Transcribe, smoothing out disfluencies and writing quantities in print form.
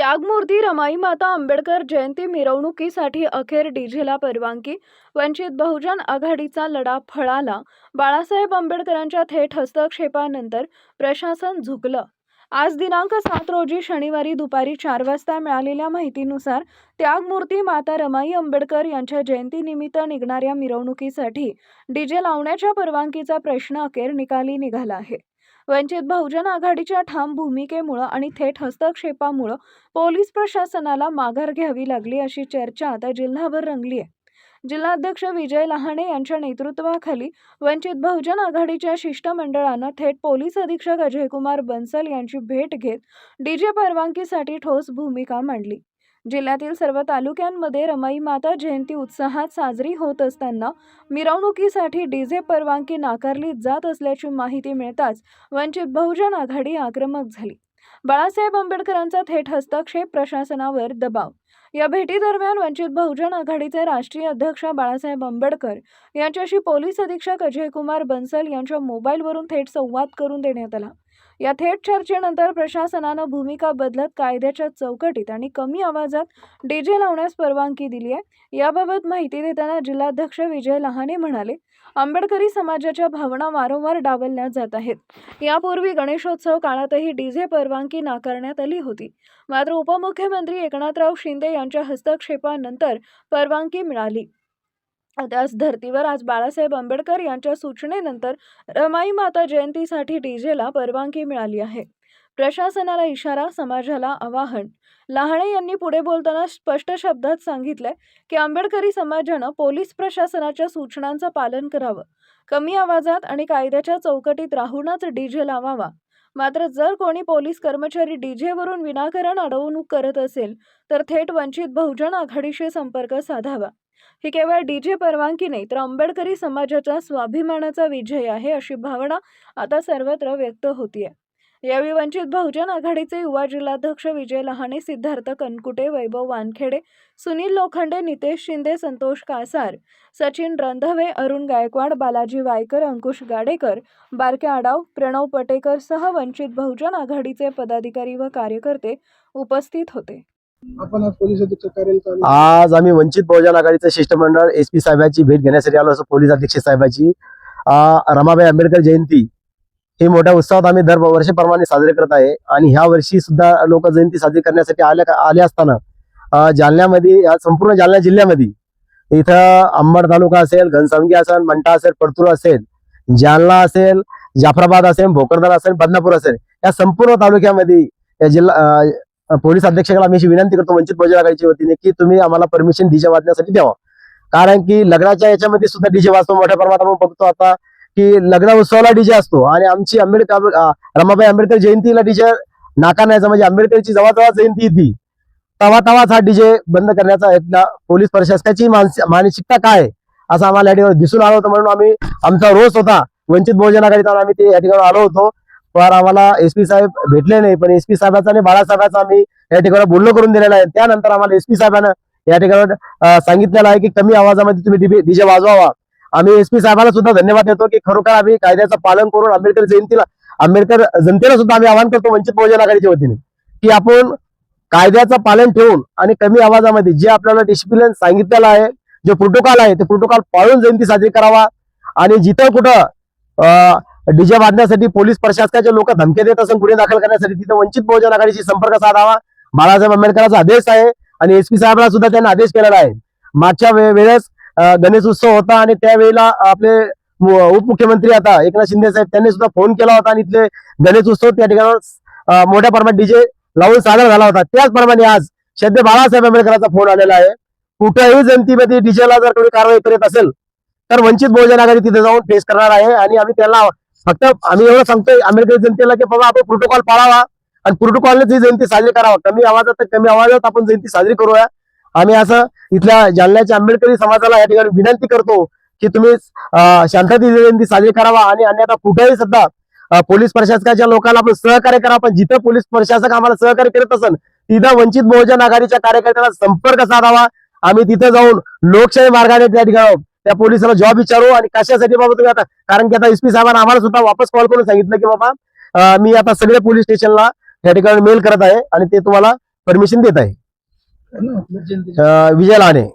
त्यागमूर्ती रमाई माता आंबेडकर जयंती मिरवणुकीसाठी अखेर डीजेला परवानगी. वंचित बहुजन आघाडीचा लढा फळाला. बाळासाहेब आंबेडकरांच्या थेट हस्तक्षेपानंतर प्रशासन झुकलं. आज दिनांक 7 रोजी शनिवारी दुपारी 4 वाजता मिळालेल्या माहितीनुसार त्यागमूर्ती माता रमाई आंबेडकर यांच्या जयंतीनिमित्त निघणाऱ्या मिरवणुकीसाठी डीजे लावण्याच्या परवानगीचा प्रश्न अखेर निकाली निघाला आहे. वंचित बहुजन आघाडीच्या ठाम भूमिकेमुळे आणि थेट हस्तक्षेपामुळे पोलीस प्रशासनाला माघार घ्यावी लागली अशी चर्चा आता जिल्हाभर रंगली आहे. जिल्हाध्यक्ष विजय लहाणे यांच्या नेतृत्वाखाली वंचित बहुजन आघाडीच्या शिष्टमंडळानं थेट पोलीस अधीक्षक अजयकुमार बन्सल यांची भेट घेत डीजे परवानगीसाठी ठोस भूमिका मांडली. जिल्ह्यातील सर्व तालुक्यांमध्ये रमाई माता जयंती उत्साहात साजरी होत असताना मिरवणुकीसाठी डीजे परवानगी नाकारली जात असल्याची माहिती मिळताच वंचित बहुजन आघाडी आक्रमक झाली. बाळासाहेब आंबेडकरांचा थेट हस्तक्षेप, प्रशासनावर दबाव. या भेटीदरम्यान वंचित बहुजन आघाडीचे राष्ट्रीय अध्यक्ष बाळासाहेब आंबेडकर यांच्याशी पोलीस अधीक्षक अजयकुमार बन्सल यांच्या मोबाईलवरून थेट संवाद करून देण्यात आला. या थेट चर्चेनंतर प्रशासनानं भूमिका बदलत कायद्याच्या चौकटीत आणि कमी आवाजात डीजे लावण्यास परवानगी दिली आहे. याबाबत माहिती देताना जिल्हाध्यक्ष विजय लहाणे म्हणाले, आंबेडकरी समाजाच्या भावना वारंवार डावलल्या जात आहेत. यापूर्वी गणेशोत्सव काळातही डीजे परवानगी नाकारण्यात आली होती. मात्र उपमुख्यमंत्री एकनाथराव शिंदे यांच्या हस्तक्षेपानंतर परवानगी मिळाली. त्याच धर्तीवर आज बाळासाहेब आंबेडकर यांच्या सूचनेनंतर रमाई माता जयंतीसाठी डीजेला परवानगी मिळाली आहे. प्रशासनाला इशारा, समाजाला आवाहन. लहाणे यांनी पुढे बोलताना स्पष्ट शब्दात सांगितले की आंबेडकरी समाजानं पोलीस प्रशासनाच्या सूचनांचं पालन करावं. कमी आवाजात आणि कायद्याच्या चौकटीत राहूनच डीजे लावावा. मात्र जर कोणी पोलीस कर्मचारी डीजेवरून विनाकारण अडवणूक करत असेल तर थेट वंचित बहुजन आघाडीशी संपर्क साधावा. ही केवळ डीजे परवानगी नाही तर आंबेडकरी समाजाच्या स्वाभिमानाचा विजय आहे अशी भावना आता सर्वत्र व्यक्त होतीये. यावेळी वंचित बहुजन आघाडीचे युवा जिल्हाध्यक्ष विजय लहाणे, सिद्धार्थ कनकुटे, वैभव वानखेडे, सुनील लोखंडे, नितेश शिंदे, संतोष कासार, सचिन रंधवे, अरुण गायकवाड, बालाजी वायकर, अंकुश गाडेकर, बारके आडाव, प्रणव पटेकर सह वंचित बहुजन आघाडीचे पदाधिकारी व कार्यकर्ते उपस्थित होते. आपण आज पोलीस अधीक्षक कार्यालयात आज आम्ही वंचित बहुजन आघाडीचं शिष्टमंडळ एसपी साहेबांची भेट घेण्यासाठी आलो. असं पोलीस अधीक्षक साहेबांची रमाबाई आंबेडकर जयंती ही मोठ्या उत्साहात आम्ही दरवर्षीप्रमाणे साजरी करत आहे. आणि ह्या वर्षी सुद्धा लोक जयंती साजरी करण्यासाठी आले असताना जालन्यामध्ये, संपूर्ण जालना जिल्ह्यामध्ये इथं अंबड तालुका असेल, घनसावंगी असेल, मंठा असेल, परतूर असेल, जालना असेल, जाफराबाद असेल, भोकरदन असेल, बदनापूर असेल, या संपूर्ण तालुक्यामध्ये या जिल्हा पोलीस अधीक्षकाला मी अशी विनंती करतो वंचित बहुजन आघाडीच्या वतीने की तुम्ही आम्हाला परमिशन डीजे वाजण्यासाठी द्यावा. कारण की लग्नाच्या याच्यामध्ये सुद्धा डीजे वाजतो मोठ्या प्रमाणात. आपण बघतो आता की लग्न उत्सवाला डीजे असतो आणि आमची रमाबाई आंबेडकर जयंतीला डीजे नाकारण्याचा, म्हणजे आंबेडकरची जवळ जयंती येते तवाच हा डीजे बंद करण्याचा एक पोलीस प्रशासनाची मानसिकता काय असं आम्हाला या ठिकाणी दिसून आलं होतं. म्हणून आम्ही, आमचा रोष होता वंचित बहुजन आघाडीचा, आम्ही ते या ठिकाणी आलो होतो. पण आम्हाला एसपी साहेब भेटले नाही. पण एसपी साहेबांचा आणि बाळासाहेबांचा आम्ही या ठिकाणी बोलणं करून दिलेलं आहे. त्यानंतर आम्हाला एसपी साहेबांना या ठिकाणी सांगितलेलं आहे की कमी आवाजामध्ये तुम्ही डीजे वाजवावा. आम्ही एसपी साहेबांना सुद्धा धन्यवाद देतो की खरोखर आम्ही कायद्याचं पालन करून आंबेडकर जनतेला सुद्धा आम्ही आवाहन करतो वंचित बहुजन आघाडीच्या वतीने की आपण कायद्याचं पालन ठेवून आणि कमी आवाजामध्ये जे आपल्याला डिसिप्लिन सांगितलेलं आहे, जे प्रोटोकॉल आहे, ते प्रोटोकॉल पाळून जयंती साजरी करावा. आणि जिथं कुठं डीजे वाजण्यासाठी पोलीस प्रशासनाचे लोक धमके देत असून गुन्हे दाखल करण्यासाठी तिथं वंचित बहुजन आघाडीशी संपर्क साधावा. बाळासाहेब आंबेडकरांचा आदेश आहे आणि एसपी साहेबांना सुद्धा त्यांनी आदेश केलेला आहे. मागच्या वेळेस गणेश उत्सव होता आणि त्यावेळेला आपले उपमुख्यमंत्री आता एकनाथ शिंदे साहेब त्यांनी सुद्धा फोन केला होता आणि इथले गणेश उत्सव त्या ठिकाणी मोठ्या प्रमाणात डीजे लावून साजरा झाला होता. त्याचप्रमाणे आज सध्या बाळासाहेब आंबेडकरांचा फोन आलेला आहे. कुठल्याही जयंतीमध्ये डीजेला जर कोणी कारवाई करीत असेल तर वंचित बहुजन आघाडी तिथे जाऊन फेस करणार आहे. आणि आम्ही त्यांना फक्त आम्ही एवढं सांगतोय आंबेडकर जनतेला की बाबा आपण प्रोटोकॉल पाळावा आणि प्रोटोकॉलने ही जयंती साजरी करावा. कमी आवाजात आपण जयंती साजरी करूया. आम्ही असं इथल्या जालन्याच्या आंबेडकरी समाजाला या ठिकाणी विनंती करतो की तुम्ही शांततेने जयंती साजरी करावा. आणि अन्यथा कुठेही सुद्धा पोलीस प्रशासनाच्या लोकांना आपण सहकार्य करा. पण जिथं पोलीस प्रशासक आम्हाला सहकार्य करत असेल तिथं वंचित बहुजन आघाडीच्या कार्यकर्त्यांना संपर्क साधावा. आम्ही तिथे जाऊन लोकशाही मार्गाने त्या ठिकाणी त्या पोलिसाला जॉब विचारू. आणि कशासाठी बाबा तुम्ही आता, कारण की आता एसपी साहेबांना आम्हाला सुद्धा वापस कॉल करून सांगितलं की बाबा मी आता सगळ्या पोलीस स्टेशनला या ठिकाणी मेल करत आहे आणि ते तुम्हाला परमिशन देत आहे. काय नाव आपलं? विजय लहाने.